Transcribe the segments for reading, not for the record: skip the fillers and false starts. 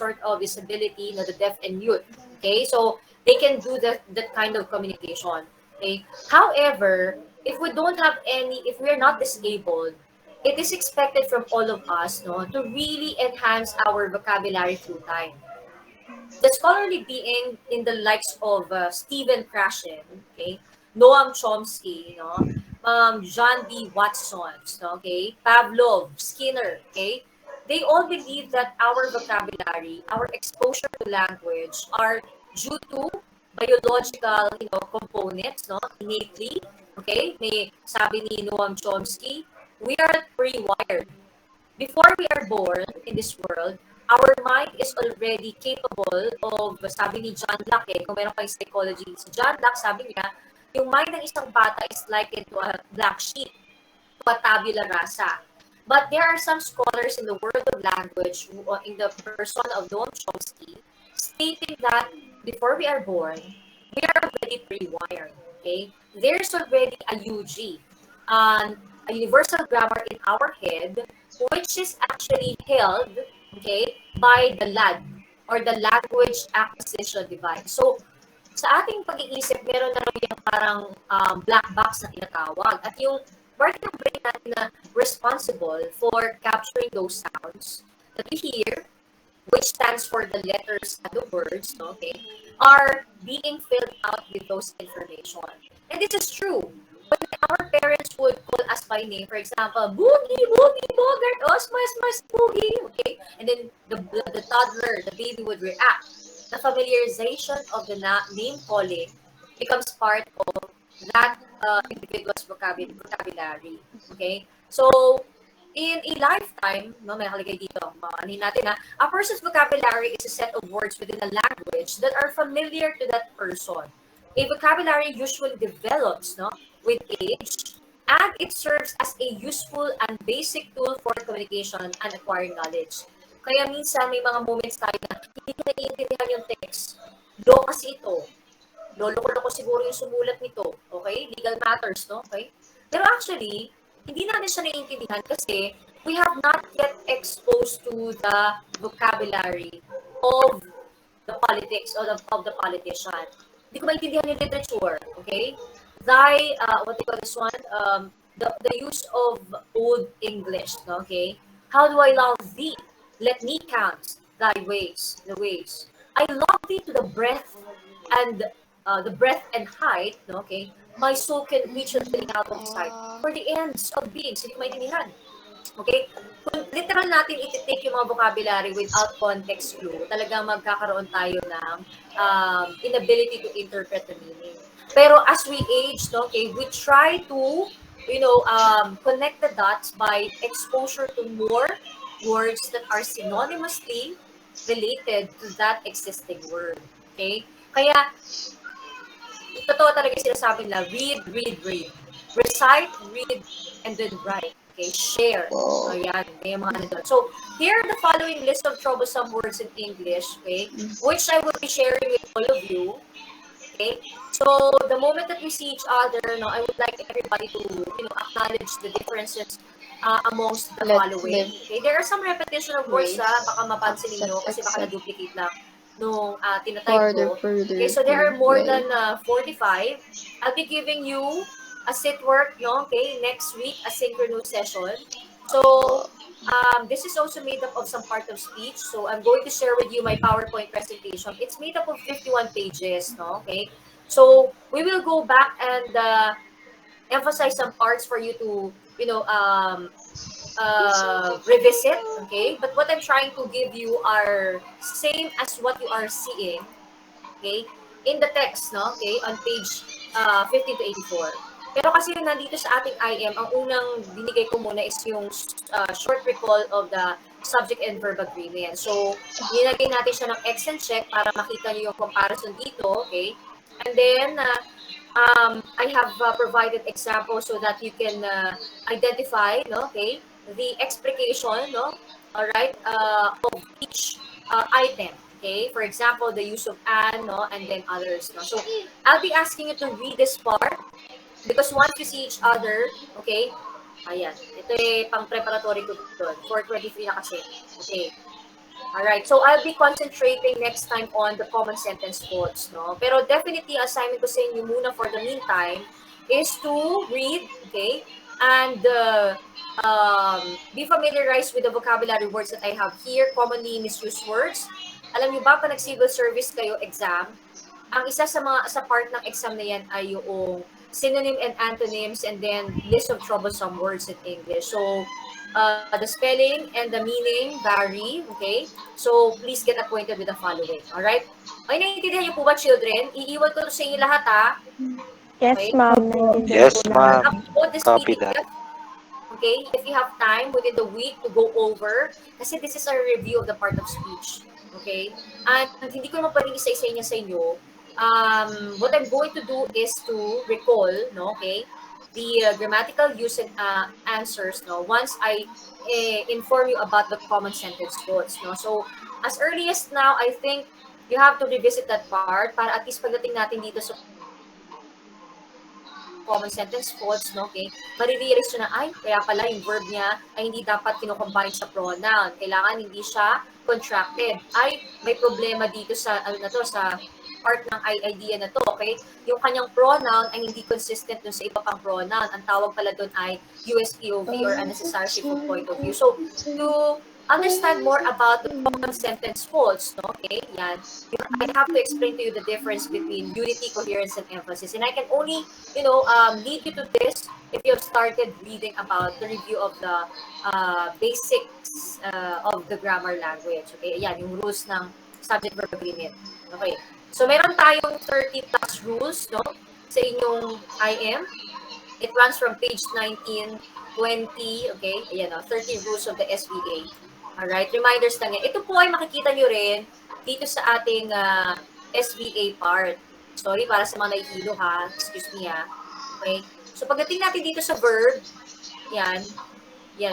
sort of disability, the deaf and mute. Okay, so they can do that kind of communication. Okay, however, if we don't have any, if we're not disabled, it is expected from all of us, to really enhance our vocabulary through time. The scholarly being in the likes of Stephen Krashen, okay, Noam Chomsky, John B. Watson, okay, Pavlov, Skinner, okay, they all believe that our vocabulary, our exposure to language are due to biological, components, innately, okay, may sabi ni Noam Chomsky, we are pre-wired before we are born in this world, our mind is already capable of, sabi ni John Locke, kung meron kayong psychology, si John Locke, sabi niya, yung mind ng isang bata is likened to a black sheep, to a tabula rasa. But there are some scholars in the world of language, in the person of Noam Chomsky, stating that before we are born, we are already pre-wired. Okay? There's already a UG, a universal grammar in our head, which is actually held, okay, by the LAD, or the language acquisition device. So, sa ating pag-iisip, meron na raw yung parang black box na tinatawag. At yung part ng brain natin na responsible for capturing those sounds that we hear, which stands for the letters and the words, okay, are being filled out with those information. And this is true. When our parents would call us by name, for example, Boogie, Boogie, Bogart, Osmas, Mas, Boogie, okay? And then the toddler, the baby would react. The familiarization of the name calling becomes part of that individual's vocabulary. Okay? So, in a lifetime, may nakalagay dito, manin natin a person's vocabulary is a set of words within a language that are familiar to that person. A vocabulary usually develops, with age, and it serves as a useful and basic tool for communication and acquiring knowledge. Kaya minsan may mga moments tayo na hindi ko naiintindihan yung text. Law kasi ito. Lolo ko siguro yung sumulat nito. Okay? Legal matters, no? Okay? Pero actually, hindi natin siya naiintindihan kasi we have not yet exposed to the vocabulary of the politics or of the politician. Hindi ko maintindihan yung literature. Okay? What do you call this one? The use of Old English. Okay? How do I love thee? Let me count thy ways, the ways. I love thee to the breadth and height, okay? My soul can reach the filling out of sight for the ends of beings. Hindi ko maintindihan. Okay? Kung literal natin iti-take yung mga vocabulary without context clue, talagang magkakaroon tayo ng inability to interpret the meaning. Pero as we age, okay, we try to, connect the dots by exposure to more words that are synonymously related to that existing word. Okay? Kaya, totoo talaga yung sinasabi nila, read. Recite, read, and then write. Okay? Share. So, yan. May mga nandun. So, here are the following list of troublesome words in English, okay, which I will be sharing with all of you. Okay? So, the moment that we see each other, I would like everybody to, acknowledge the differences amongst the following. Okay? There are some repetition of words, baka mapansin niyo kasi baka na-duplicate lang nung tinatype ko. Okay, so there are more than 45. I'll be giving you a sit work, okay, next week, a synchronous session. So, this is also made up of some part of speech. So, I'm going to share with you my PowerPoint presentation. It's made up of 51 pages, okay? So, we will go back and emphasize some parts for you to, revisit, okay? But what I'm trying to give you are same as what you are seeing, okay? In the text, okay? On page 15 to 84. Pero kasi nandito sa ating IM, ang unang binigay ko muna is yung short recall of the subject and verb agreement. So, nilagay natin siya ng X and check para makita niyo yung comparison dito, okay? And then, I have provided examples so that you can identify, okay, the explication, all right, of each item. Okay, for example, the use of an, and then others. So, I'll be asking you to read this part because once you see each other, okay, ayan, ito pang preparatory ko doon, 423 na kasi. Okay. All right. So I'll be concentrating next time on the common sentence quotes, no? Pero definitely assignment ko sa inyo muna for the meantime is to read, okay? And be familiarized with the vocabulary words that I have here, commonly misused words. Alam niyo ba, pag nag-civil service kayo exam, ang isa sa mga sa part ng exam na yan ay yung synonym and antonyms and then list of troublesome words in English. So, the spelling and the meaning vary, okay? So, please get acquainted with the following, alright? Okay, naiintindihan niyo po ba, children? Iiwan ko to sa inyo lahat, ha? Yes, Okay? ma'am. Opo. Naintindihan So, po Yes, namin. ma'am. upload this Copy that. PDF. Okay, if you have time within the week to go over, kasi this is a review of the part of speech. Okay? And hindi ko naman pwedeng isa-isa niya sa inyo. What I'm going to do is to recall, no, okay, the grammatical use and answers, no, once I inform you about the common sentence quotes, no. So, as early as now, I think you have to revisit that part para at least pagdating natin dito sa common sentence quotes, no, okay, marirealize nyo na, ay, kaya pala yung verb niya ay hindi dapat kinocombine sa pronoun. Kailangan hindi siya contracted. Ay, may problema dito sa, ano na to, sa part ng idea na to, okay? Yung kanyang pronoun ay hindi consistent dun sa iba pang pronoun. Ang tawag pala dun ay USPOV or unnecessary full point of view. So, to understand more about the common sentence faults, no? Okay, yan. I have to explain to you the difference between unity, coherence, and emphasis. And I can only, lead you to this if you have started reading about the review of the basics of the grammar language. Okay, yan, yung rules ng subject-verb agreement. Okay. So, meron tayong 30 plus rules, no? Sa inyong IM. It runs from page 19, 20, okay? Ayan, 30 rules of the SVA. Alright, reminders lang yan. Ito po ay makikita nyo rin dito sa ating SVA part. Sorry, para sa mga nahihilo ha. Excuse me ha. Okay? So, pagdating natin dito sa verb, yan,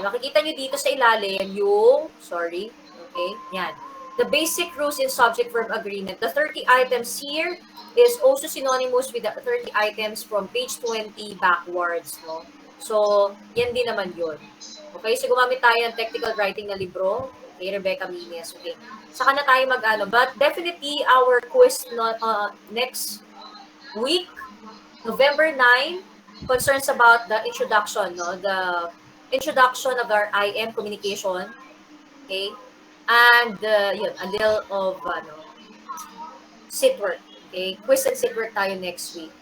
makikita nyo dito sa ilalim yung, okay, yan. The basic rules in subject-verb agreement. The 30 items here is also synonymous with the 30 items from page 20 backwards, no? So, yan din naman yun. Okay, so gumamit tayo ng technical writing na libro. Okay, Rebecca Mines. Okay. Saka na tayo mag-ano. But definitely, our quiz next week, November 9, concerns about the introduction, no? The introduction of our IM communication. Okay? And yun, a little of sit work. Okay? Quiz and sit work tayo next week.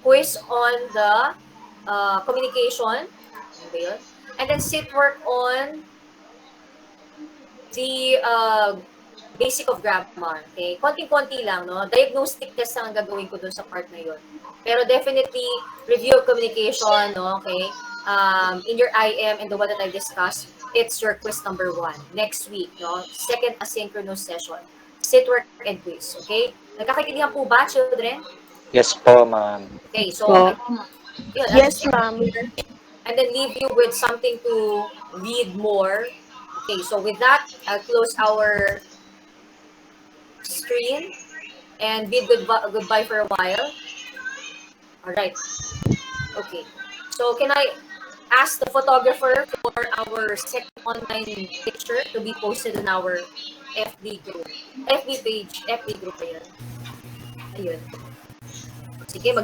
Quiz on the communication. Ano ba yun? And then sit work on the basic of grammar. Okay? Konting-konti lang, no? Diagnostic test ang gagawin ko dun sa part na yun. Pero definitely, review of communication, no? Okay? In your IM and the one that I discussed, it's your quiz number 1 next week, no? Second asynchronous session. Sit, work, and quiz, okay? Nagkakaintindihan po ba, children? Yes po, ma'am. Okay, so, Po. yun, Yes, ma'am. and then leave you with something to read more. Okay, so with that, I'll close our screen and bid goodbye for a while. All right. Okay. So can I ask the photographer for our second online picture to be posted in our FB group? FB page, FB group ayun. Ayun. Sige,